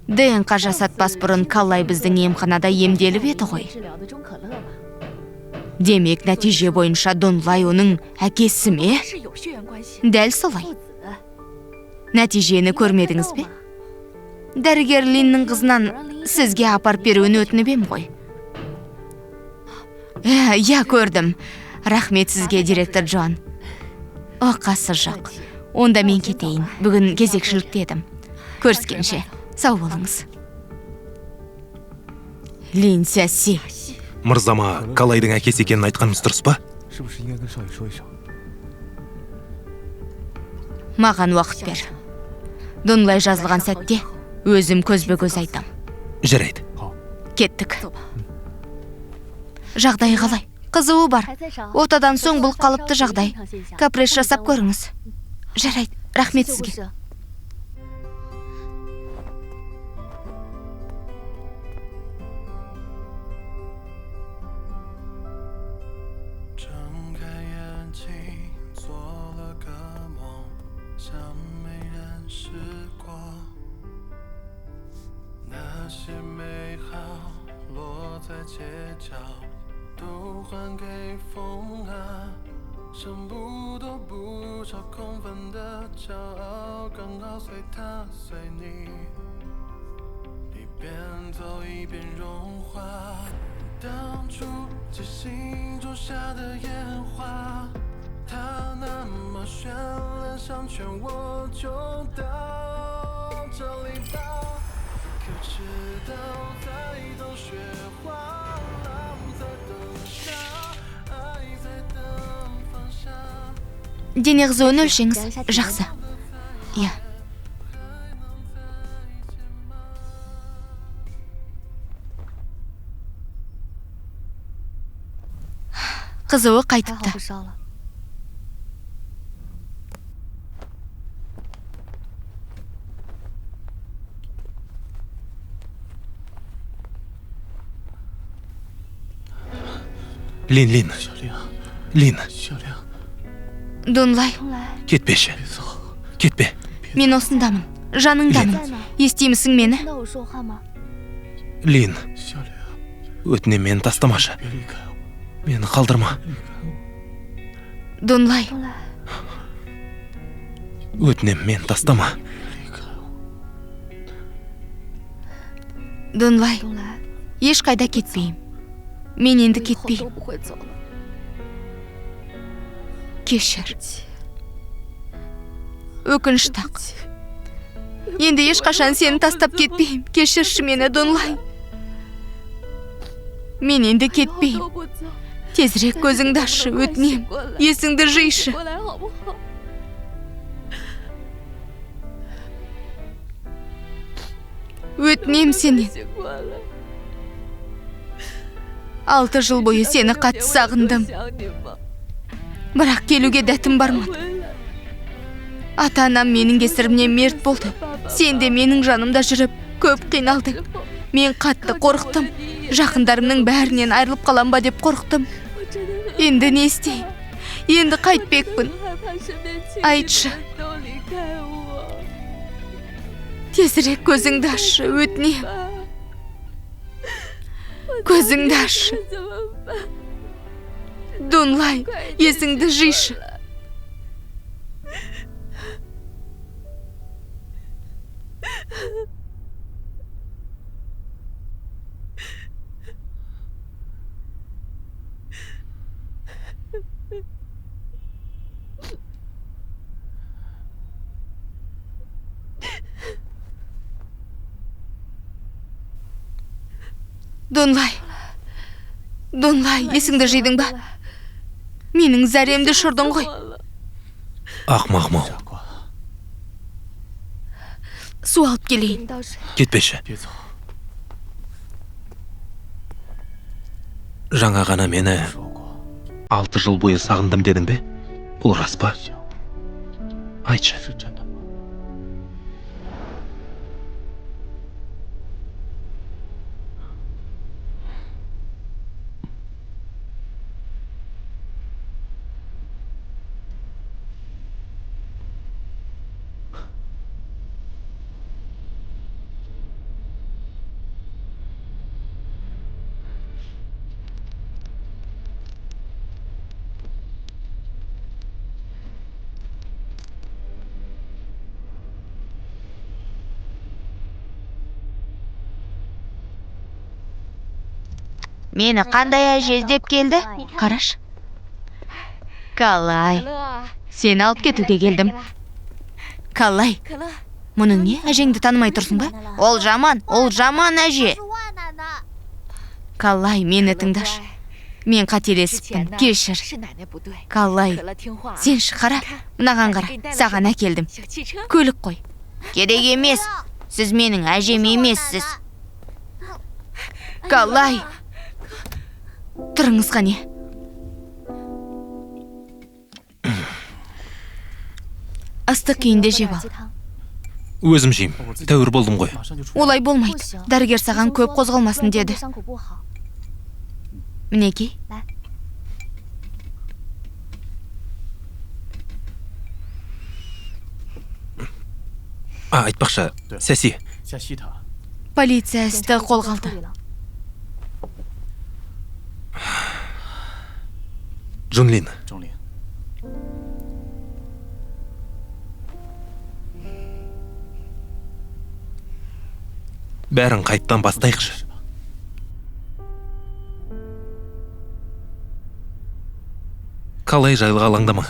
ДНК жасатпас бұрын Каллай біздің емханада емделіп еді ғой. Демек, нәтиже бойынша Донлай оның әкесі ме? Дәл солай. Нәтижені көрмедіңіз бе? Дәрігер Линнің қызынан сізге апарып беруін өтініп ем ғой. Я көрдім. Рахмет сізге, директор Джон. Оқасы жоқ. Онда мен кетейін. Бүгін кезекшілікте едім. Көріскенше, сау болыңыз. Лин Сяси. Мырзама, Калайдың әкесі екенін айтқанымыз дұрыс па? Маған уақыт бер. Донлай жазылған сәтте өзім көзбе-көз айтам. Жарайды. Кеттік. Жағдай қалай? Қызуы бар. Отадан соң бұл қалыпты жағдай. Капресс жасап көріңіз. Жарайды. Рахмет сізге. Дене қызуын өлшеңіз. Жақсы. Иә. Қызуы қайтыпты. Лин. Донлай. Кетпеші. Кетпе. Мен осындамын. Жаныңдамын. Естимісің мені? Лин. Өтінем, мені тастамашы. Мені қалдырма. Донлай. Өтінем, мені тастама. Донлай. Ешқайда кетпейім. Мен енді кетпейім. Кешір. Өкініштақ. Енді ешқашан сені тастап кетпейім. Кешірші мені, Донлай. Мен енді кетпейім. Тезірек көзіңді ашы, өтінем. Есіңді жишы. Өтінем сенен. 6 жыл бойы сені қатты сағындым. Бірақ келуге дәтім бармады. Ата-анам менің кесірімнен мерт болды. Сен де менің жанымда жүріп, көп қиналдың. Мен қатты қорықтым. Жақындарымның бәрінен айырылып қалам ба деп қорықтым. Енді не істеймін? Енді қайтпекпін. Айтшы. Тезірек көзіңді ашы, өтінем. Көзіңді ашы. Донлай, есіңді жишы. Донлай, есіңді жидың ба? Менің зәремді шырдың ғой. Ақмағым-ау. Су алып келейін. Кетпеші. Жаңа ғана мені 6 жыл бойы сағындым дедің бе? Бұл рас па? Айтшы. Мені қандай әже іздеп келді? Қараш. Калай, сені алып кетуге келдім. Калай, мұның не? Әжеңді танымай тұрсың ба? Ол жаман әже. Калай, мені тыңдашы. Мен қателесіппін, кешір. Калай, сенші қара, мынаған қара, саған әкелдім. Көлік қой. Керек емес, сіз менің әжем емессіз. Калай, тұрыңыз қане. Ыстық күйінде жеп ал. Өзім жейм, тәуір болдым ғой. Олай болмайды. Дәрігер саған көп қозғалмасын деді. Мінекей. Айтпақшы, сәси. Полиция істі қолға алды. Джунлин. Бәрін қайттан бастайықшы. Калай жайлы алаңдама.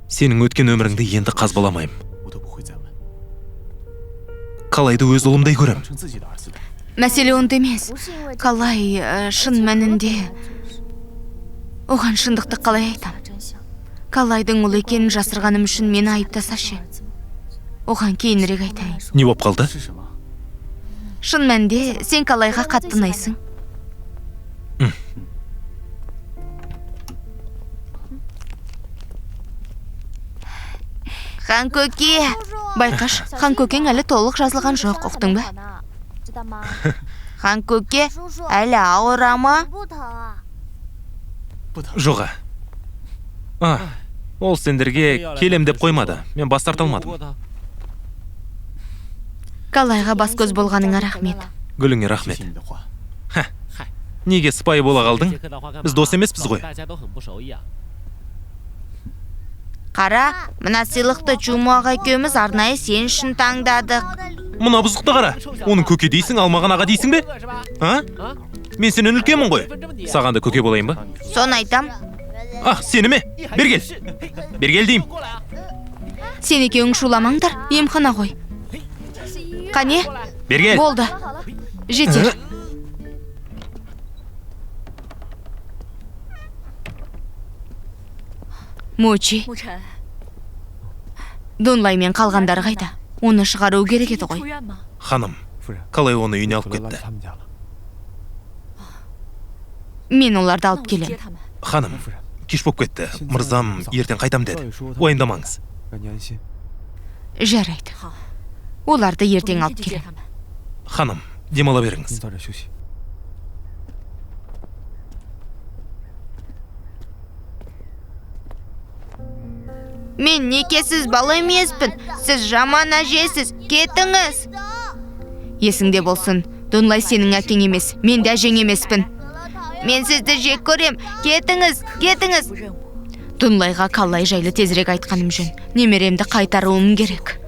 Сенің өткен өміріңді енді қазбаламайым. Калайды өз ұлымдай көрем. Мәселе онда емес. Калай шын мәнінде... Оған шындықты қалай айтам? Калайдың ұл екенін жасырғаным үшін мені айыптасашы. Оған кейінірек айтайын. Не боп қалды? Шын мәнде сен Калайға қатты ұнайсың. Хан көке, байқаш, хан көкең әлі толық жазылған жоқ, ұқтың ба? Хан көке, әлі ауыра ма? Жоға. Ол сендерге келем деп қоймады. Мен бас тарта алмадым. Калайға бас көз болғаныңа рахмет. Гүліңе рахмет. Неге сыпайы бола қалдың? Біз дос емеспіз ғой. Қара, мына сыйлықты Чумуаға екеуміз арнайы сен үшін таңдадық. Мына бұзықты қара. Оның көке дейсің, алмаған аға дейсің бе? Мен сенен үлкенмін ғой. Саған да көке болайын ба? Соны айтам. Сені ме? Бергел. Бергел дейім. Сен екеуің шуламаңдар, емхана ғой. Қане? Бергел. Болды. Жетер. Мочи. Донлаймен қалғандары қайда? Оны шығару керек еді ғой. Ханым, Калай оны үйіне алып кетті. Мен оларды алып келем. Ханым, кеш боп кетті. Мырзам ертең қайтам деді. Уайымдамаңыз. Жарайды. Оларды ертең алып келем. Ханым, демала беріңіз. Мен некесіз бала емеспін. Сіз жаман әжесіз. Кетіңіз. Есіңде болсын, Донлай сенің әкең емес, мен де әжең емеспін. Мен сізді жек көрем. Кетіңіз, кетіңіз. Донлайға Калай жайлы тезірек айтқаным жөн. Немеремді қайтаруым керек.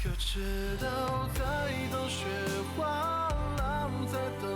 可知道在等雪花浪在等